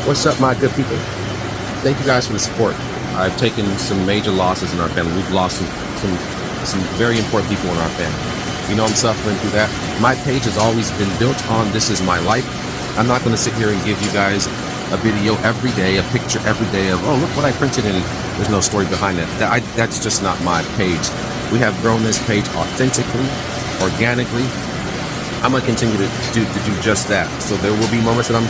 What's up, my good people? Thank you guys for the support. I've taken some major losses in our family. We've lost some very important people in our family. You know, I'm suffering through that. My page has always been built on this is my life. I'm not going to sit here and give you guys a video every day, a picture every day of, oh, look what I printed, and there's no story behind that. That's just not my page. We have grown this page authentically, organically. I'm going to continue to do just that. So there will be moments that I'm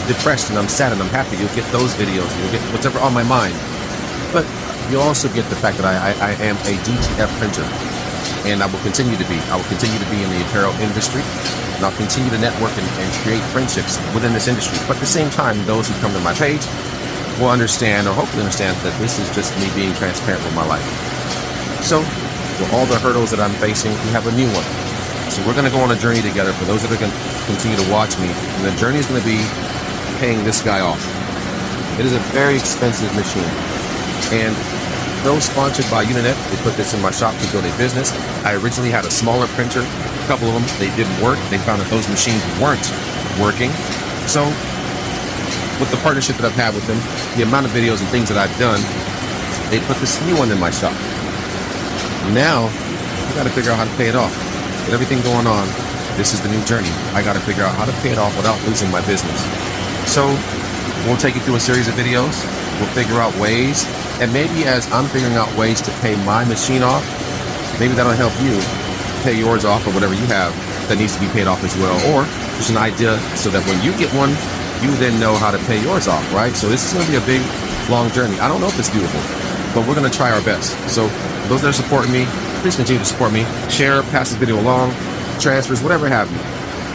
depressed and I'm sad and I'm happy. You'll get those videos. You'll get whatever on my mind. But you'll also get the fact that I am a DTF printer, and I will continue to be. I will continue to be in the apparel industry, and I'll continue to network and create friendships within this industry. But at the same time, those who come to my page will understand, or hopefully understand, that this is just me being transparent with my life. So with all the hurdles that I'm facing, we have a new one. So we're going to go on a journey together. For those that are going to continue to watch me, and the journey is going to be paying this guy off. It is a very expensive machine, and though sponsored by Uninet, they put this in my shop to build a business. I originally had a smaller printer, a couple of them, they didn't work. They found that those machines weren't working. So with the partnership that I've had with them, the amount of videos and things that I've done, they put this new one in my shop. Now I got to figure out how to pay it off. With everything going on, this is the new journey. I got to figure out how to pay it off without losing my business. So we'll take you through a series of videos. We'll figure out ways, and maybe as I'm figuring out ways to pay my machine off, maybe that'll help you pay yours off, or whatever you have that needs to be paid off as well. Or just an idea so that when you get one, you then know how to pay yours off, right? So this is going to be a big, long journey. I don't know if it's doable, but we're going to try our best. So those that are supporting me, please continue to support me. Share, pass this video along, transfers, whatever have you.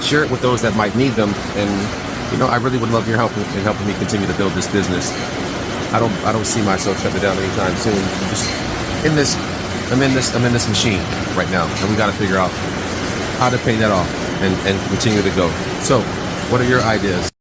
Share it with those that might need them. And you know, I really would love your help in helping me continue to build this business. I don't see myself shutting it down anytime soon. I'm in this machine right now, and we got to figure out how to pay that off and continue to go. So what are your ideas?